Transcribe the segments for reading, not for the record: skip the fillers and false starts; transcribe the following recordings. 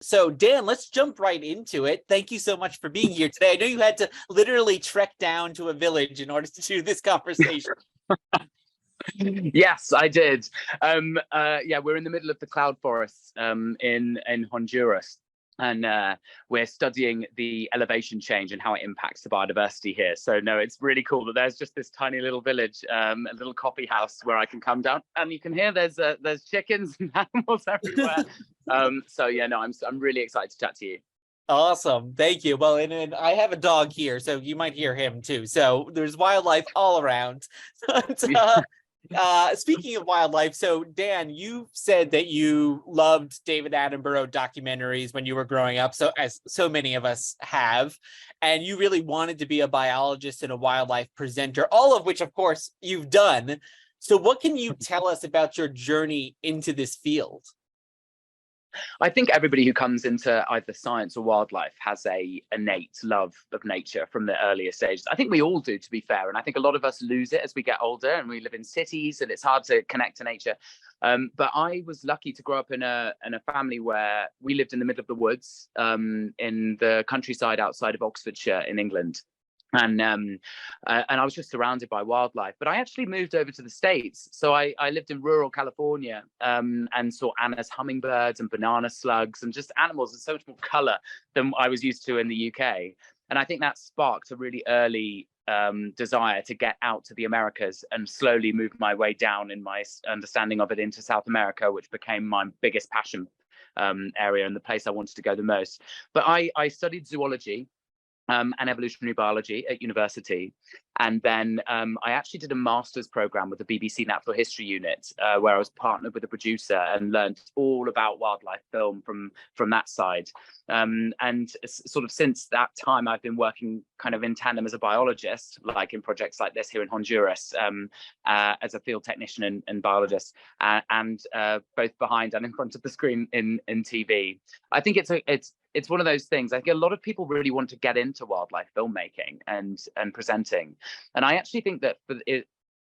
So Dan, let's jump right into it. Thank you so much for being here today. I know you had to literally trek down to a village in order to do this conversation. Yes, I did. Yeah, we're in the middle of the cloud forests in Honduras, and we're studying the elevation change and how it impacts the biodiversity here. So no, it's really cool that there's just this tiny little village, a little coffee house where I can come down, and you can hear there's chickens and animals everywhere. So yeah, no, I'm really excited to chat to you. Awesome. Thank you. Well, and I have a dog here, so you might hear him too. So there's wildlife all around. Speaking of wildlife, so Dan, you said that you loved David Attenborough documentaries when you were growing up, so as so many of us have, and you really wanted to be a biologist and a wildlife presenter, all of which, of course, you've done. So what can you tell us about your journey into this field? I think everybody who comes into either science or wildlife has a innate love of nature from the earlier stages. I think we all do, to be fair, and I think a lot of us lose it as we get older and we live in cities and it's hard to connect to nature. But I was lucky to grow up in a family where we lived in the middle of the woods, in the countryside outside of Oxfordshire in England. And I was just surrounded by wildlife. But I actually moved over to the States. So I lived in rural California, and saw Anna's hummingbirds and banana slugs and just animals with so much more color than I was used to in the UK. And I think that sparked a really early desire to get out to the Americas and slowly move my way down in my understanding of it into South America, which became my biggest passion area and the place I wanted to go the most. But I studied zoology and evolutionary biology at university. And then I actually did a master's program with the BBC Natural History Unit, where I was partnered with a producer and learned all about wildlife film from that side. And sort of since that time, I've been working kind of in tandem as a biologist, like in projects like this here in Honduras, as a field technician and biologist, and both behind and in front of the screen in TV. I think it's one of those things. I think a lot of people really want to get into wildlife filmmaking and presenting. And I actually think that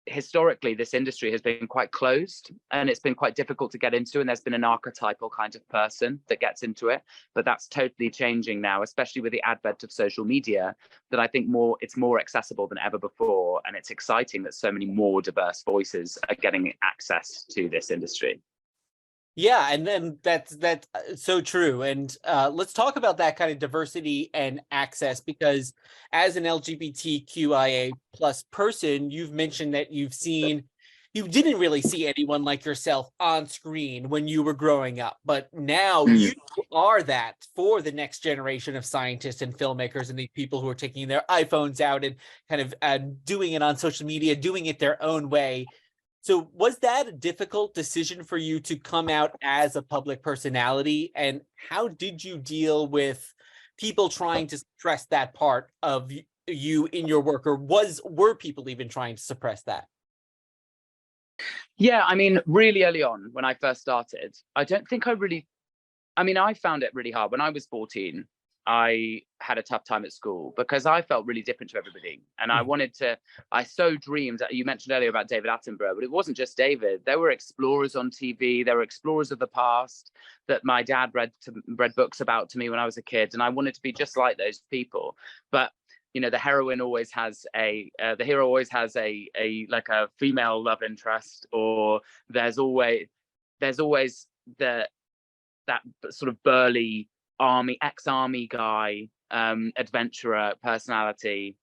historically, this industry has been quite closed and it's been quite difficult to get into. And there's been an archetypal kind of person that gets into it. But that's totally changing now, especially with the advent of social media, that I think it's more accessible than ever before. And it's exciting that so many more diverse voices are getting access to this industry. Yeah, and then that's so true. And let's talk about that kind of diversity and access, because as an LGBTQIA plus person, you've mentioned that you didn't really see anyone like yourself on screen when you were growing up, but now you are that for the next generation of scientists and filmmakers and the people who are taking their iPhones out and kind of doing it on social media, doing it their own way. So was that a difficult decision for you to come out as a public personality? And how did you deal with people trying to suppress that part of you in your work? Or were people even trying to suppress that? Yeah, I mean, really early on when I first started, I found it really hard. When I was 14, I had a tough time at school because I felt really different to everybody. And I so dreamed, you mentioned earlier about David Attenborough, but it wasn't just David. There were explorers on TV. There were explorers of the past that my dad read books about to me when I was a kid. And I wanted to be just like those people. But you know, the hero always has a female love interest, or there's always that sort of burly ex-army guy, adventurer personality.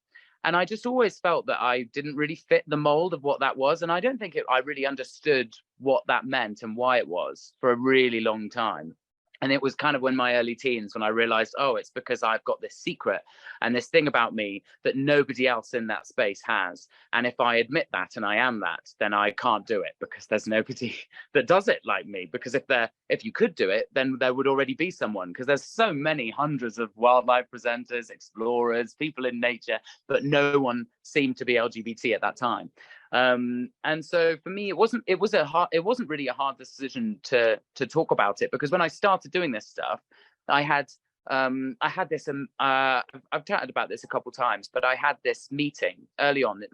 And I just always felt that I didn't really fit the mold of what that was. And I don't think I really understood what that meant and why it was for a really long time. And it was kind of when my early teens when I realized, oh, it's because I've got this secret and this thing about me that nobody else in that space has. And if I admit that and I am that, then I can't do it because there's nobody that does it like me. Because if you could do it, then there would already be someone, because there's so many hundreds of wildlife presenters, explorers, people in nature, but no one seemed to be LGBT at that time. And so for me, it wasn't really a hard decision to talk about it, because when I started doing this stuff, I had this, I've chatted about this a couple of times, but I had this meeting early on.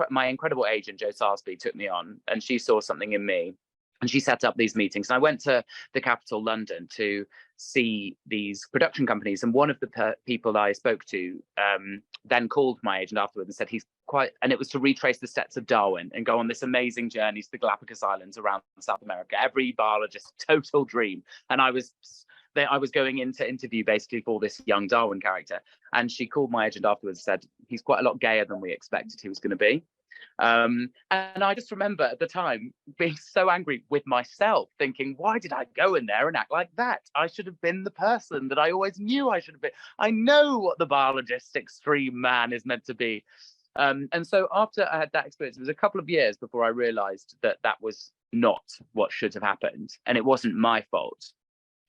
My incredible agent, Jo Sarsby, took me on, and she saw something in me. And she set up these meetings. And I went to the capital, London, to see these production companies. And one of the people I spoke to then called my agent afterwards and said and it was to retrace the steps of Darwin and go on this amazing journey to the Galapagos Islands around South America. Every biologist's total dream. And I was going in to interview basically for this young Darwin character. And she called my agent afterwards and said, he's quite a lot gayer than we expected he was going to be. And I just remember at the time being so angry with myself, thinking, why did I go in there and act like that? I should have been the person that I always knew I should have been. I know what the biologist extreme man is meant to be. And so after I had that experience, it was a couple of years before I realized that that was not what should have happened. And it wasn't my fault.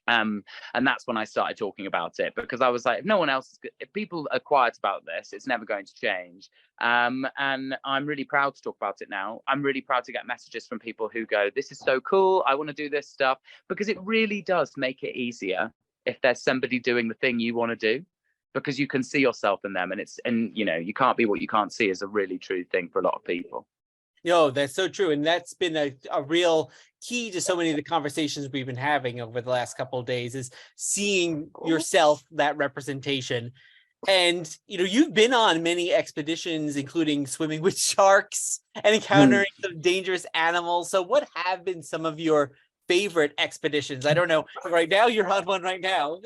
And that's when I started talking about it, because I was like, if no one else, if people are quiet about this, it's never going to change. And I'm really proud to talk about it now. I'm really proud to get messages from people who go, this is so cool, I want to do this stuff, because it really does make it easier if there's somebody doing the thing you want to do, because you can see yourself in them. And you know, you can't be what you can't see is a really true thing for a lot of people. No, that's so true. And that's been a real key to so many of the conversations we've been having over the last couple of days, is seeing yourself, that representation. And, you know, you've been on many expeditions, including swimming with sharks and encountering some dangerous animals. So what have been some of your favorite expeditions? I don't know. Right now, you're on one right now.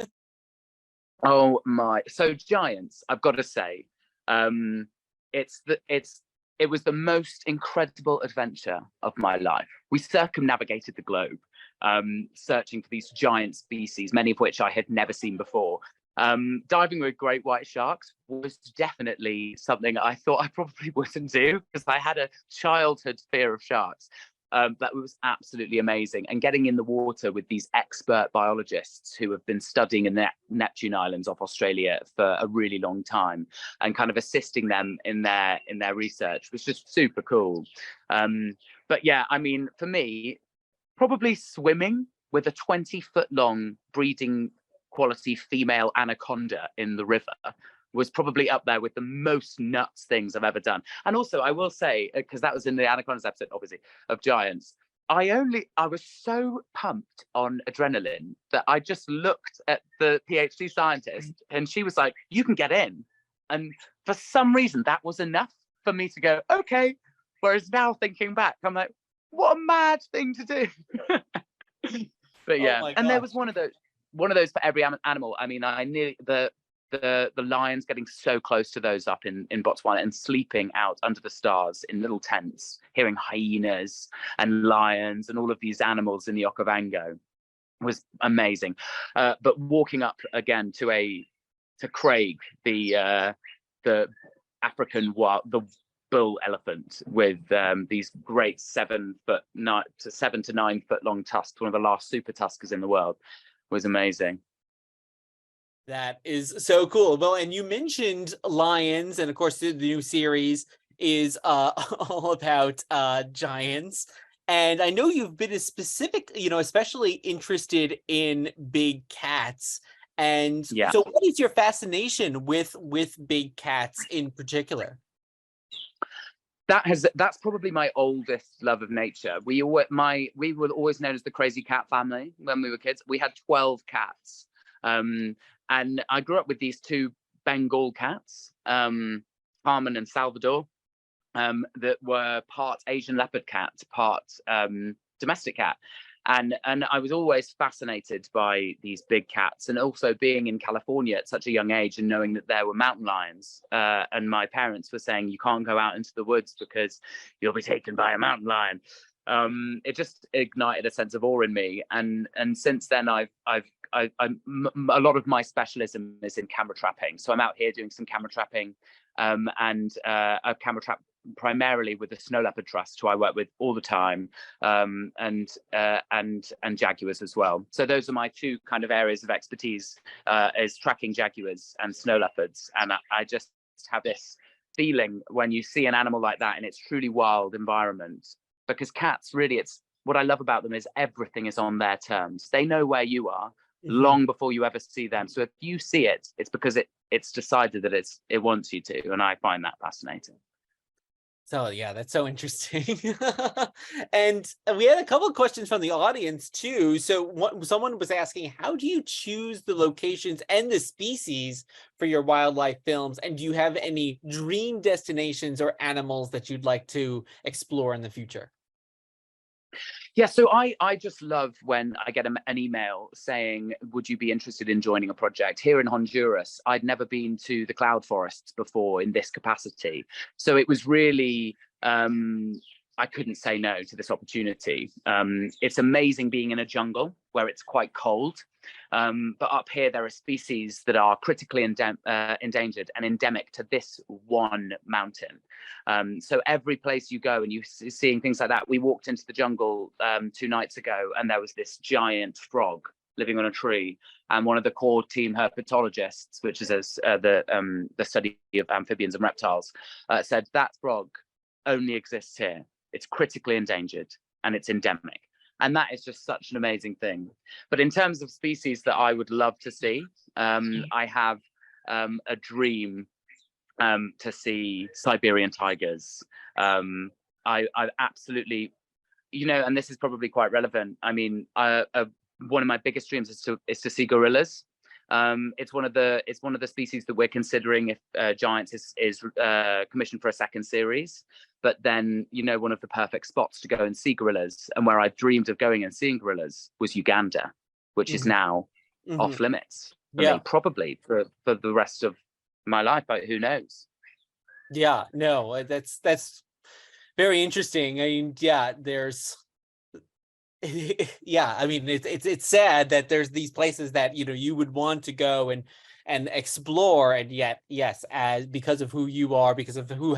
Oh my. So giants, I've got to say, it was the most incredible adventure of my life. We circumnavigated the globe, searching for these giant species, many of which I had never seen before. Diving with great white sharks was definitely something I thought I probably wouldn't do, because I had a childhood fear of sharks. But it was absolutely amazing. And getting in the water with these expert biologists who have been studying in the Neptune Islands off Australia for a really long time, and kind of assisting them in their research was just super cool. But yeah, I mean, for me, probably swimming with a 20-foot long breeding quality female anaconda in the river was probably up there with the most nuts things I've ever done. And also, I will say, because that was in the Anacondas episode, obviously, of Giants, I was so pumped on adrenaline that I just looked at the PhD scientist and she was like, you can get in. And for some reason, that was enough for me to go, okay. Whereas now thinking back, I'm like, what a mad thing to do. But yeah, and there was one of those for every animal. I mean, I knew the lions, getting so close to those up in Botswana and sleeping out under the stars in little tents, hearing hyenas and lions and all of these animals in the Okavango was amazing. But walking up again to Craig, the African the bull elephant with these great 7 to 9 foot long tusks, one of the last super tuskers in the world, was amazing. That is so cool. Well, and you mentioned lions, and of course the new series is all about giants. And I know you've been especially interested in big cats. And yeah. So what is your fascination with big cats in particular? That's probably my oldest love of nature. We were always known as the crazy cat family when we were kids. We had 12 cats. And I grew up with these 2 Bengal cats, Carmen and Salvador, that were part Asian leopard cat, part domestic cat. And I was always fascinated by these big cats, and also being in California at such a young age and knowing that there were mountain lions. And my parents were saying, you can't go out into the woods because you'll be taken by a mountain lion. It just ignited a sense of awe in me. And since then, a lot of my specialism is in camera trapping. So I'm out here doing some camera trapping, and a camera trap primarily with the Snow Leopard Trust, who I work with all the time, and jaguars as well. So those are my 2 kind of areas of expertise, is tracking jaguars and snow leopards. And I just have this feeling when you see an animal like that in its truly wild environment, because cats really, it's what I love about them is everything is on their terms. They know where you are long before you ever see them. So if you see it, it's because it's decided that it wants you to, and I find that fascinating. So yeah, that's so interesting. And we had a couple of questions from the audience too. So someone was asking, how do you choose the locations and the species for your wildlife films? And do you have any dream destinations or animals that you'd like to explore in the future? Yeah, so I just love when I get an email saying, "Would you be interested in joining a project?" Here in Honduras, I'd never been to the cloud forests before in this capacity, so it was really I couldn't say no to this opportunity. It's amazing being in a jungle where it's quite cold, but up here there are species that are critically endangered and endemic to this one mountain. So every place you go and you're seeing things like that. We walked into the jungle 2 nights ago, and there was this giant frog living on a tree. And one of the core team herpetologists, which is the study of amphibians and reptiles, said that frog only exists here. It's critically endangered and it's endemic. And that is just such an amazing thing. But in terms of species that I would love to see, I have a dream to see Siberian tigers. I absolutely, and this is probably quite relevant. I mean, one of my biggest dreams is to see gorillas. It's one of the species that we're considering if Giants is commissioned for a second series. But then, one of the perfect spots to go and see gorillas, and where I dreamed of going and seeing gorillas, was Uganda, which is now off limits for me, probably for the rest of my life, but who knows? Yeah, no, that's very interesting. I mean, yeah, there's yeah, I mean, it's sad that there's these places that you would want to go and explore, and yet yes, as because of who you are, because of who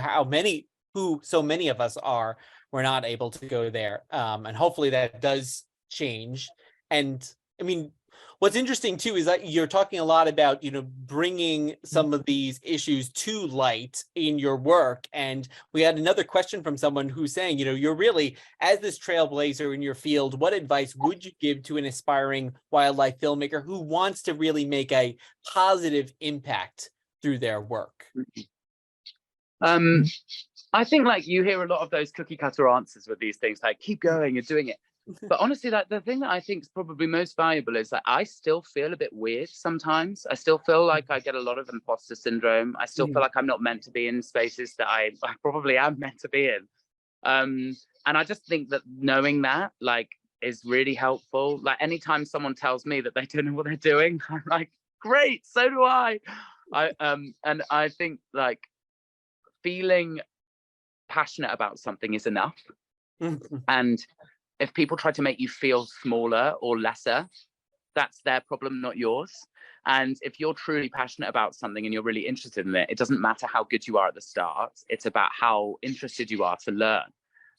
so many of us are, we're not able to go there. And hopefully that does change. And I mean, what's interesting too is that you're talking a lot about bringing some of these issues to light in your work. And we had another question from someone who's saying, you're really, as this trailblazer in your field, what advice would you give to an aspiring wildlife filmmaker who wants to really make a positive impact through their work? I think you hear a lot of those cookie cutter answers with these things, like keep going, you're doing it. But honestly, the thing that I think is probably most valuable is that I still feel a bit weird sometimes. I still feel like I get a lot of imposter syndrome. I still feel like I'm not meant to be in spaces that I probably am meant to be in. And I just think that knowing that is really helpful. Anytime someone tells me that they don't know what they're doing, I'm like, great, so do I. And I think feeling passionate about something is enough. And if people try to make you feel smaller or lesser, that's their problem, not yours. And if you're truly passionate about something and you're really interested in it, it doesn't matter how good you are at the start. It's about how interested you are to learn.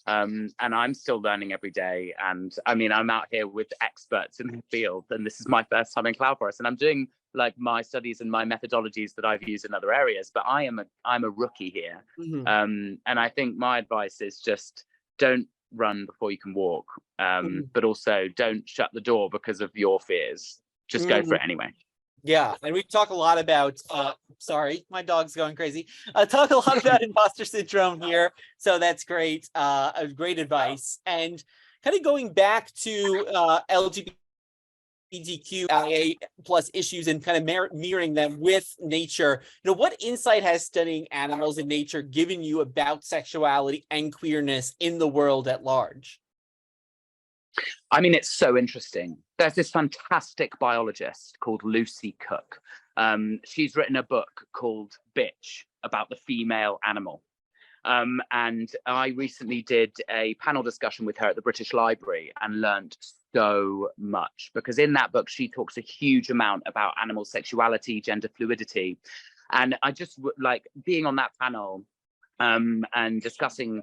And I'm still learning every day. And I mean, I'm out here with experts in the field, and this is my first time in cloud forest, and I'm doing my studies and my methodologies that I've used in other areas, but I'm a rookie here. And I think my advice is just don't run before you can walk, but also don't shut the door because of your fears. Just go for it anyway. Yeah, and we talk a lot about sorry, my dog's going crazy. Talk a lot about imposter syndrome here, so that's great. Great advice. And kind of going back to LGBTQIA plus issues and kind of mirroring them with nature, what insight has studying animals in nature given you about sexuality and queerness in the world at large? I mean, it's so interesting. There's this fantastic biologist called Lucy Cook. She's written a book called Bitch about the female animal. And I recently did a panel discussion with her at the British Library and learned so much, because in that book, she talks a huge amount about animal sexuality, gender fluidity. And I just being on that panel and discussing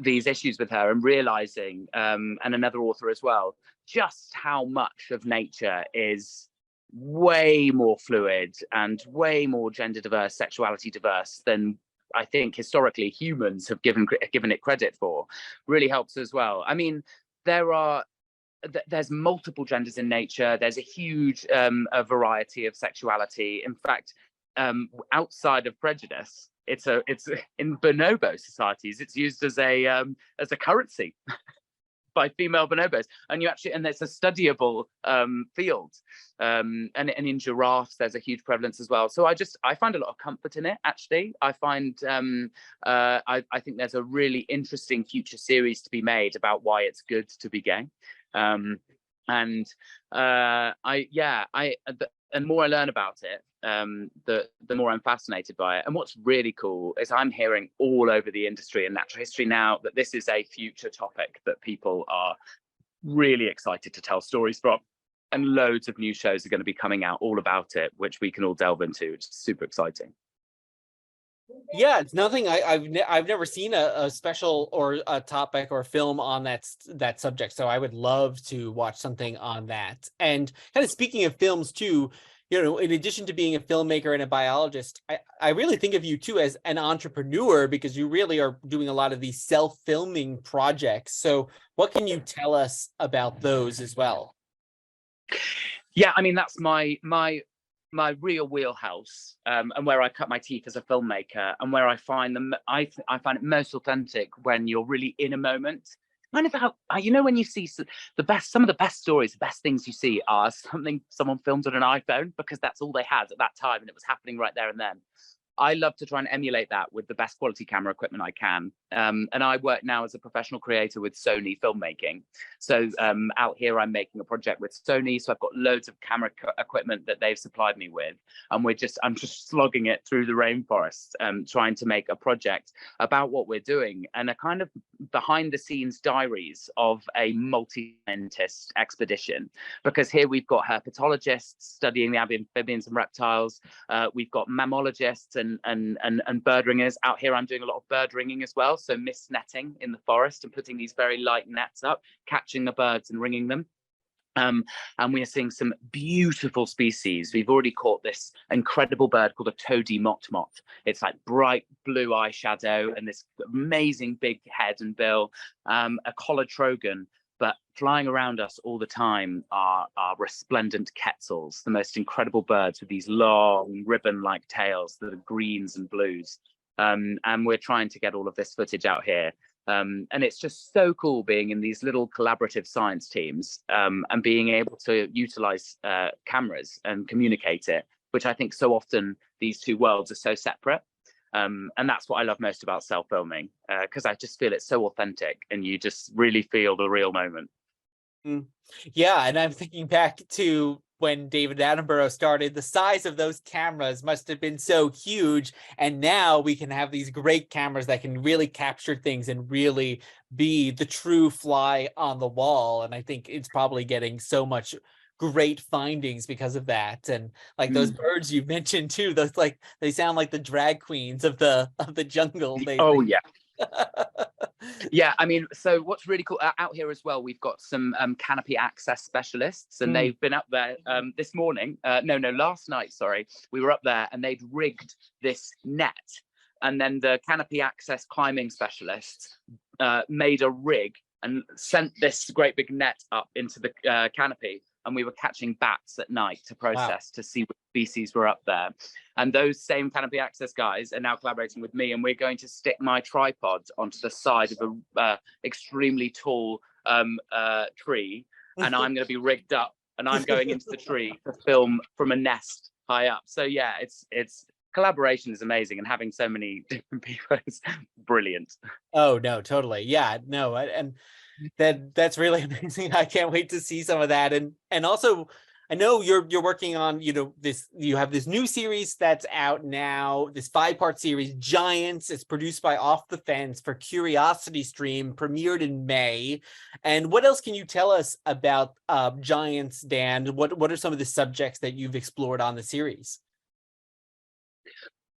these issues with her, and realizing, and another author as well, just how much of nature is way more fluid and way more gender diverse, sexuality diverse than I think historically humans have given it credit for. Really helps as well. I mean, there's multiple genders in nature. There's a huge a variety of sexuality. In fact, outside of prejudice, it's in bonobo societies, it's used as a currency by female bonobos, and it's a studyable field, and in giraffes there's a huge prevalence as well. So I find a lot of comfort in it. Actually, I find I think there's a really interesting future series to be made about why it's good to be gay, and the more I learn about it, the more I'm fascinated by it. And what's really cool is I'm hearing all over the industry and natural history now that this is a future topic that people are really excited to tell stories from. And loads of new shows are going to be coming out all about it, which we can all delve into, which is super exciting. Yeah, it's nothing. I've never seen a special or a topic or film on that subject, so I would love to watch something on that. And kind of speaking of films too, in addition to being a filmmaker and a biologist, I really think of you too as an entrepreneur, because you really are doing a lot of these self-filming projects. So what can you tell us about those as well? Yeah, I mean, that's my real wheelhouse, and where I cut my teeth as a filmmaker, and where I find I find it most authentic when you're really in a moment. Kind of how, when you see some of the best stories, the best things you see are something someone filmed on an iPhone, because that's all they had at that time and it was happening right there and then. I love to try and emulate that with the best quality camera equipment I can. And I work now as a professional creator with Sony filmmaking. So out here, I'm making a project with Sony. So I've got loads of camera equipment that they've supplied me with. And I'm just slogging it through the rainforest, trying to make a project about what we're doing, and a kind of behind the scenes diaries of a multi-scientist expedition. Because here we've got herpetologists studying the amphibians and reptiles. We've got mammalogists and bird ringers. Out here, I'm doing a lot of bird ringing as well. So mist netting in the forest and putting these very light nets up, catching the birds and ringing them. And we are seeing some beautiful species. We've already caught this incredible bird called a toady motmot. It's like bright blue eyeshadow and this amazing big head and bill. A collared trogon. But flying around us all the time are resplendent quetzals, the most incredible birds with these long ribbon-like tails that are greens and blues. And we're trying to get all of this footage out here. And it's just so cool being in these little collaborative science teams, and being able to utilize cameras and communicate it, which I think so often these two worlds are so separate. And that's what I love most about self-filming, because I just feel it's so authentic and you just really feel the real moment. Yeah, and I'm thinking back to when David Attenborough started, the size of those cameras must have been so huge. And now we can have these great cameras that can really capture things and really be the true fly on the wall. And I think it's probably getting so much great findings because of that. And like those birds you mentioned too, those they sound like the drag queens of the jungle. Yeah. Yeah, I mean, so what's really cool out here as well, we've got some canopy access specialists, and they've been up there this morning. Last night, sorry. We were up there and they'd rigged this net, and then the canopy access climbing specialists made a rig and sent this great big net up into the canopy. And we were catching bats at night to process to see what species were up there. And those same canopy access guys are now collaborating with me, and we're going to stick my tripod onto the side of a extremely tall tree, and I'm going to be rigged up, and I'm going into the tree to film from a nest high up. So yeah, it's collaboration is amazing, and having so many different people is brilliant. Oh no, totally. Yeah, no, and that's really amazing. I can't wait to see some of that. And also, I know you're working on, you have this new series that's out now, this 5-part series, Giants. It's produced by Off the Fence for Curiosity Stream, premiered in May. And what else can you tell us about Giants, Dan? What are some of the subjects that you've explored on the series?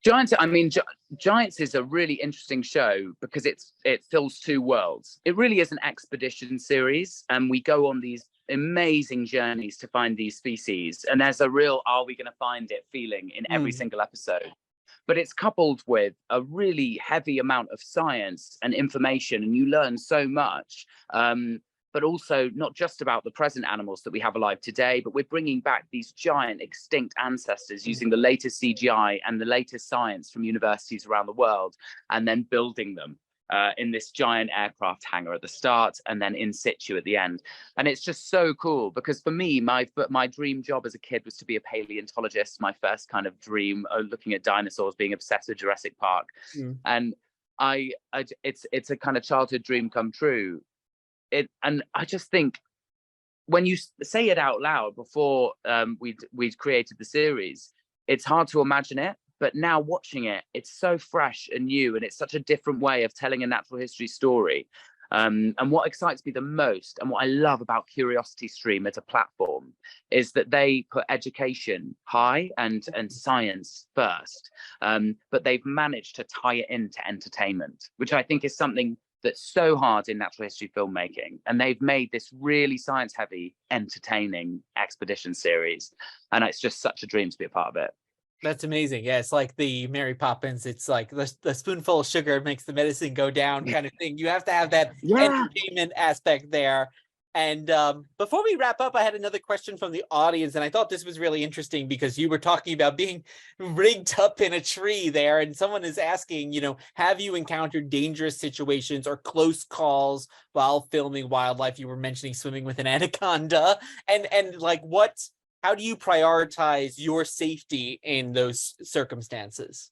Giants is a really interesting show because it fills two worlds. It really is an expedition series, and we go on these amazing journeys to find these species. And there's a real "are we going to find it" feeling in every single episode. But it's coupled with a really heavy amount of science and information, and you learn so much. but also not just about the present animals that we have alive today, but we're bringing back these giant extinct ancestors using the latest CGI and the latest science from universities around the world, and then building them in this giant aircraft hangar at the start and then in situ at the end. And it's just so cool, because for me, my dream job as a kid was to be a paleontologist. My first kind of dream, looking at dinosaurs, being obsessed with Jurassic Park. And it's a kind of childhood dream come true. And I just think when you say it out loud before we'd created the series, it's hard to imagine it. But now watching it, it's so fresh and new, and it's such a different way of telling a natural history story. And what excites me the most, and what I love about Curiosity Stream as a platform, is that they put education high and science first, but they've managed to tie it into entertainment, which I think is something that's so hard in natural history filmmaking. And they've made this really science-heavy, entertaining expedition series, and it's just such a dream to be a part of it. That's amazing. Yeah, it's like the Mary Poppins. It's like the spoonful of sugar makes the medicine go down kind of thing. You have to have that entertainment aspect there. And before we wrap up, I had another question from the audience, and I thought this was really interesting because you were talking about being rigged up in a tree there, and someone is asking, you know, have you encountered dangerous situations or close calls while filming wildlife? You were mentioning swimming with an anaconda, and like how do you prioritize your safety in those circumstances?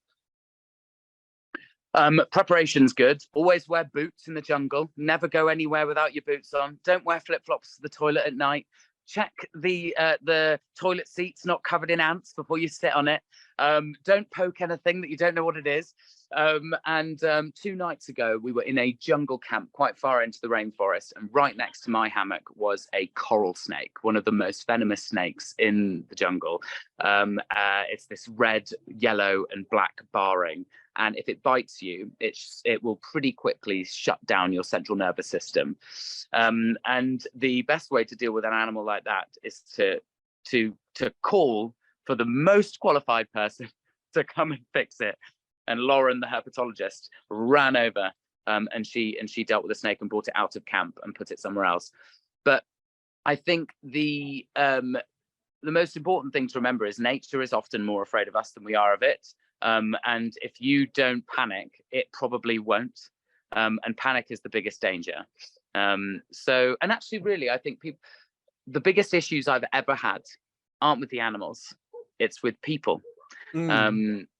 Preparation's good. Always wear boots in the jungle. Never go anywhere without your boots on. Don't wear flip-flops to the toilet at night. Check the toilet seats not covered in ants before you sit on it. Don't poke anything that you don't know what it is. 2 nights ago, we were in a jungle camp quite far into the rainforest, and right next to my hammock was a coral snake, one of the most venomous snakes in the jungle. It's this red, yellow, and black barring, and if it bites you, it will pretty quickly shut down your central nervous system. And the best way to deal with an animal like that is to call for the most qualified person to come and fix it. And Lauren, the herpetologist, ran over and she dealt with the snake and brought it out of camp and put it somewhere else. But I think the most important thing to remember is nature is often more afraid of us than we are of it. And if you don't panic, it probably won't. And panic is the biggest danger. And actually, really, I think the biggest issues I've ever had aren't with the animals, it's with people.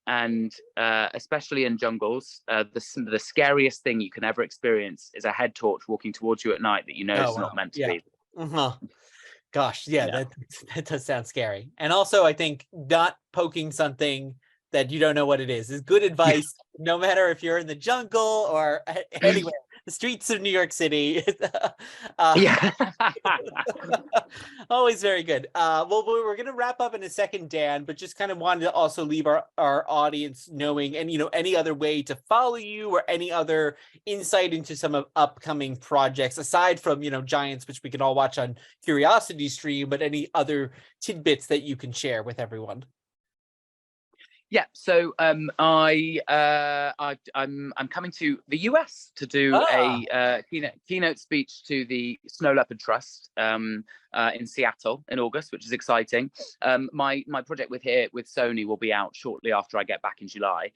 And especially in jungles, the scariest thing you can ever experience is a head torch walking towards you at night that you know is not meant to be. Gosh, yeah, that does sound scary. And also, I think not poking something that you don't know what it is good advice, no matter if you're in the jungle or anywhere, the streets of New York City. Always very good. Well, we're going to wrap up in a second, Dan, but just kind of wanted to also leave our audience knowing, and, you know, any other way to follow you or any other insight into some of upcoming projects, aside from, you know, Giants, which we can all watch on Curiosity Stream, but any other tidbits that you can share with everyone. Yeah, so I'm coming to the US to do a keynote speech to the Snow Leopard Trust in Seattle in August, which is exciting. My project with Sony will be out shortly after I get back in July.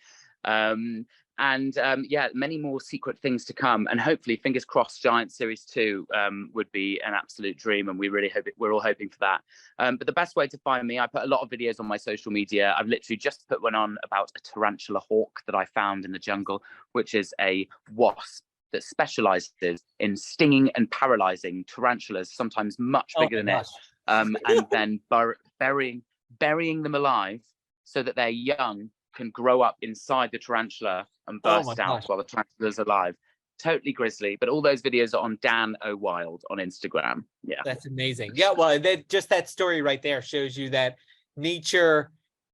Yeah, many more secret things to come, and hopefully, fingers crossed, Giant Series 2 would be an absolute dream, and we're all hoping for that. But the best way to find me, I put a lot of videos on my social media. I've literally just put one on about a tarantula hawk that I found in the jungle, which is a wasp that specializes in stinging and paralyzing tarantulas, sometimes much bigger than it, and then burying them alive so that their young can grow up inside the tarantula and burst out while the tarantula's alive. Totally grisly, but all those videos are on Dan O Wild on Instagram. Yeah, that's amazing. Yeah, well, that story right there shows you that nature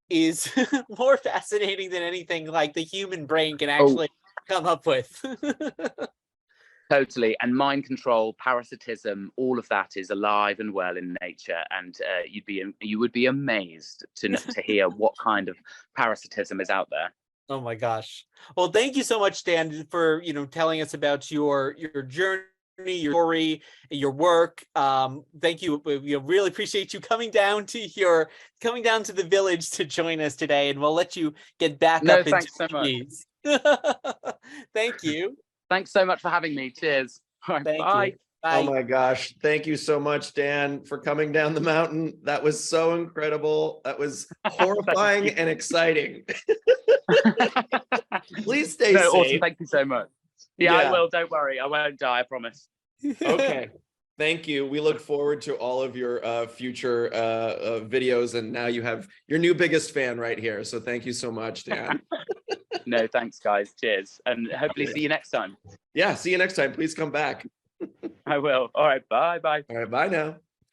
is more fascinating than anything like the human brain can actually come up with. Totally. And mind control, parasitism, all of that is alive and well in nature. And you would be amazed to hear what kind of parasitism is out there. Oh my gosh. Well, thank you so much, Dan, for, you know, telling us about your journey your story, your work. Thank you. We really appreciate you coming down to the village to join us today, and we'll let you get back No, up into thanks so the much. trees. Thank you. Thanks so much for having me. Cheers. All right, Thank bye. you. Bye. Oh my gosh. Thank you so much, Dan, for coming down the mountain. That was so incredible. That was horrifying and exciting. Please stay No, safe. awesome. Thank you so much. Yeah, I will. Don't worry. I won't die. I promise. Okay. Thank you. We look forward to all of your future videos. And now you have your new biggest fan right here. So thank you so much, Dan. No, thanks, guys. Cheers. And hopefully see you next time. Yeah. See you next time. Please come back. I will. All right. Bye. Bye. All right. Bye now.